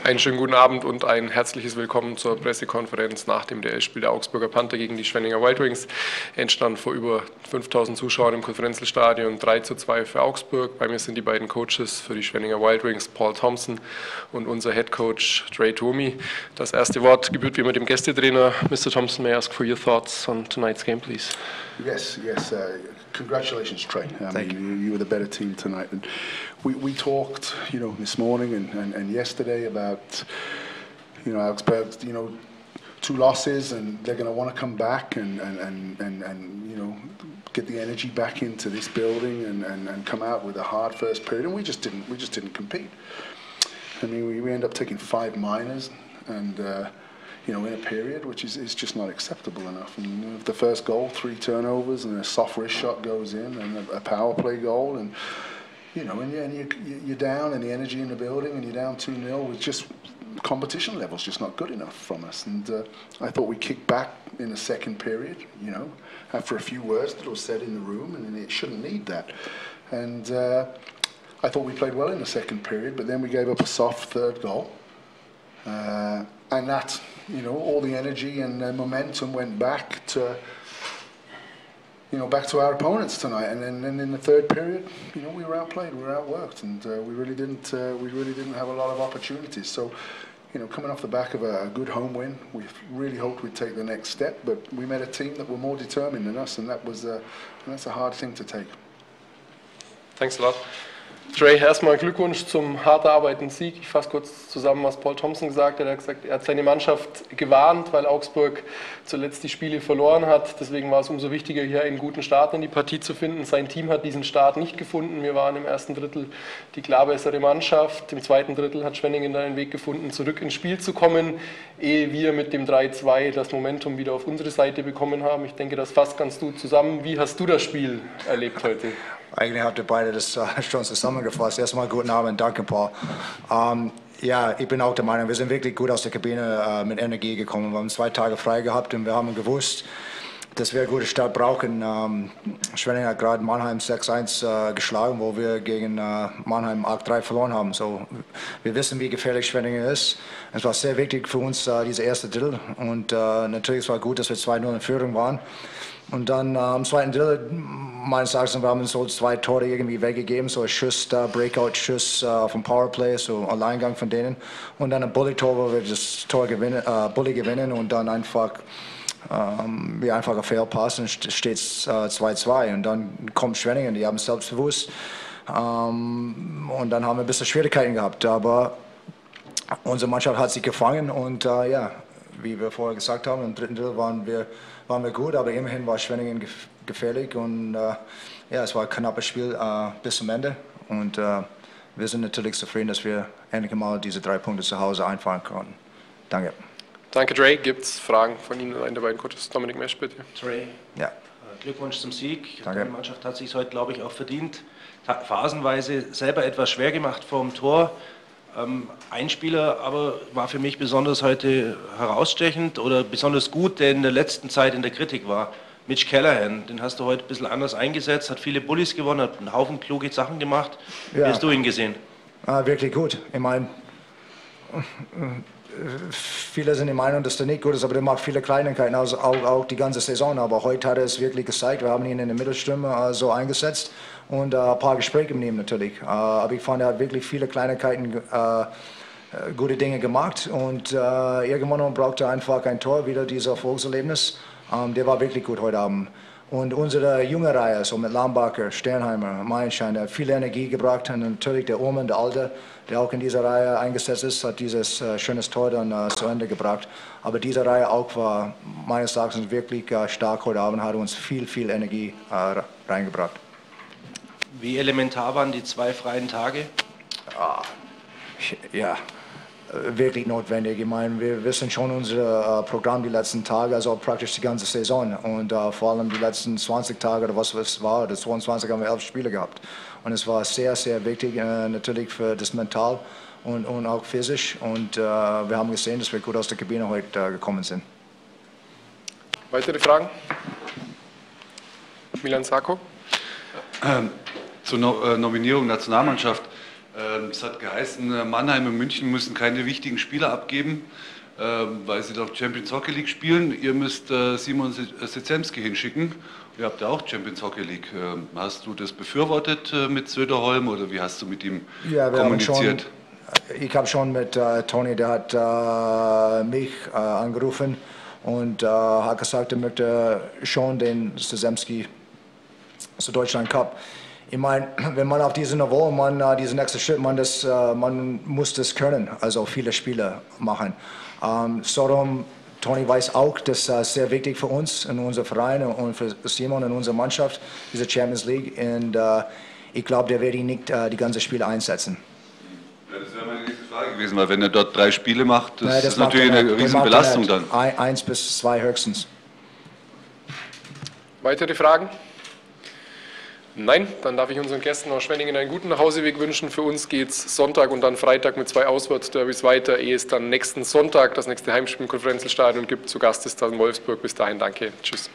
Einen schönen guten Abend und ein herzliches Willkommen zur Pressekonferenz nach dem DL-Spiel der Augsburger Panther gegen die Schwenninger Wild Wings. Endstand vor über 5000 Zuschauern im Curt-Frenzel-Stadion, 3:2 für Augsburg. Bei mir sind die beiden Coaches für die Schwenninger Wild Wings, Paul Thompson und unser Head Coach Dre Tomi. Das erste Wort gebührt wie immer dem Gästetrainer. Mr. Thompson, may I ask for your thoughts on tonight's game, please? Yes. Congratulations, Trey. I mean, you were the better team tonight. And we talked, this morning and yesterday about, Augsburg, 2 losses, and they're going to want to come back and get the energy back into this building and come out with a hard first period. And we just didn't compete. I mean, we end up taking 5 minors and. In a period, which is just not acceptable enough. And the first goal, 3 turnovers, and a soft wrist shot goes in, and a power play goal, and you're down, and the energy in the building, and you're down 2-0. With just competition levels just not good enough from us. And I thought we kicked back in the second period. After a few words that were said in the room, and it shouldn't need that. And I thought we played well in the second period, but then we gave up a soft third goal. And that, all the energy and momentum went back to, back to our opponents tonight. And then in the third period, we were outplayed, we were outworked, and we really didn't have a lot of opportunities. So, coming off the back of a good home win, we really hoped we'd take the next step. But we met a team that were more determined than us, and that's a hard thing to take. Thanks a lot. Dre, erstmal Glückwunsch zum hart erarbeiteten Sieg. Ich fasse kurz zusammen, was Paul Thompson gesagt hat. Er hat gesagt, er hat seine Mannschaft gewarnt, weil Augsburg zuletzt die Spiele verloren hat. Deswegen war es umso wichtiger, hier einen guten Start in die Partie zu finden. Sein Team hat diesen Start nicht gefunden. Wir waren im ersten Drittel die klar bessere Mannschaft. Im zweiten Drittel hat Schwenningen dann einen Weg gefunden, zurück ins Spiel zu kommen, ehe wir mit dem 3:2 das Momentum wieder auf unsere Seite bekommen haben. Ich denke, das fasst ganz gut zusammen. Wie hast du das Spiel erlebt heute? Eigentlich habt ihr beide das schon zusammengefasst. Erstmal guten Abend, danke Paul. Ja, ich bin auch der Meinung, wir sind wirklich gut aus der Kabine mit Energie gekommen. Wir haben 2 Tage frei gehabt und wir haben gewusst, dass wir eine gute Start brauchen. Schwenningen hat gerade Mannheim 6:1 geschlagen, wo wir gegen Mannheim 8:3 verloren haben. So, wir wissen, wie gefährlich Schwenningen ist. Es war sehr wichtig für uns, diese erste Drittel. Und natürlich war es gut, dass wir 2:0 in Führung waren. Und dann am zweiten Drittel, meines Erachtens, wir haben so 2 Tore irgendwie weggegeben, so ein Schuss, Breakout-Schuss vom Powerplay, so Alleingang von denen. Und dann ein Bully-Tor, wo wir das Tor Bully gewinnen und dann einfach wie einfach ein Fair-Pass und steht 2:2. Und dann kommt Schwenningen, die haben es selbstbewusst. Und dann haben wir ein bisschen Schwierigkeiten gehabt. Aber unsere Mannschaft hat sich gefangen und ja, wie wir vorher gesagt haben, im dritten Drittel waren wir gut, aber immerhin war Schwenningen gefährlich und ja, es war ein knappes Spiel bis zum Ende und wir sind natürlich zufrieden, dass wir endlich mal diese 3 Punkte zu Hause einfahren konnten. Danke. Danke, Dre. Gibt es Fragen von Ihnen, einen der beiden Coaches? Dominik Mesch, bitte. Dre, ja. Glückwunsch zum Sieg. Danke. Die Mannschaft hat sich heute, glaube ich, auch verdient. Phasenweise selber etwas schwer gemacht vor dem Tor. Ein Spieler aber war für mich besonders heute herausstechend oder besonders gut, der in der letzten Zeit in der Kritik war. Mitch Callahan, den hast du heute ein bisschen anders eingesetzt, hat viele Bullies gewonnen, hat einen Haufen kluge Sachen gemacht. Ja. Wie hast du ihn gesehen? Wirklich gut. Ich meine, viele sind der Meinung, dass der nicht gut ist, aber der macht viele Kleinigkeiten, also auch die ganze Saison. Aber heute hat er es wirklich gezeigt. Wir haben ihn in der Mittelstürme so eingesetzt und ein paar Gespräche mit ihm natürlich. Aber ich fand, er hat wirklich viele Kleinigkeiten, gute Dinge gemacht und irgendwann brauchte er einfach ein Tor, wieder dieses Erfolgserlebnis. Der war wirklich gut heute Abend. Und unsere junge Reihe, so mit Lambacher, Sternheimer, Meilenstein, der hat viel Energie gebracht und natürlich der Omen, der Alte, der auch in dieser Reihe eingesetzt ist, hat dieses schönes Tor dann zu Ende gebracht. Aber diese Reihe auch war meines Erachtens wirklich stark heute Abend, hat uns viel Energie reingebracht. Wie elementar waren die 2 freien Tage? Ja, wirklich notwendig. Ich meine, wir wissen schon unser Programm die letzten Tage, also praktisch die ganze Saison und vor allem die letzten 20 Tage oder was es war, oder 22 haben wir 11 Spiele gehabt. Und es war sehr wichtig, natürlich für das Mental und auch physisch. Und wir haben gesehen, dass wir gut aus der Kabine heute gekommen sind. Weitere Fragen? Milan Sako? Zur Nominierung Nationalmannschaft. Es hat geheißen, Mannheim und München müssen keine wichtigen Spieler abgeben, weil sie doch Champions Hockey League spielen. Ihr müsst Simon Sezemski hinschicken. Ihr habt ja auch Champions Hockey League. Hast du das befürwortet mit Söderholm oder wie hast du mit ihm kommuniziert? Ich habe schon mit Toni, der hat mich angerufen und hat gesagt, er möchte schon den Sezemski zu Deutschland Cup. Ich meine, wenn man auf diesem Niveau, diesen nächsten Schritt, man muss das können, also viele Spiele machen. So Toni weiß auch, das ist sehr wichtig für uns, in unserem Verein und für Simon in unserer Mannschaft, diese Champions League. Und ich glaube, der wird ihn nicht die ganzen Spiele einsetzen. Ja, das wäre meine nächste Frage gewesen, weil wenn er dort 3 Spiele macht, das ist natürlich eine Riesenbelastung dann. 1 bis 2 höchstens. Weitere Fragen? Nein, dann darf ich unseren Gästen aus Schwenningen einen guten Nachhauseweg wünschen. Für uns geht es Sonntag und dann Freitag mit 2 Auswärtsderbys weiter, ehe es dann nächsten Sonntag das nächste Heimspiel im Curt-Frenzel-Stadion gibt. Zu Gast ist dann Wolfsburg. Bis dahin, danke. Tschüss.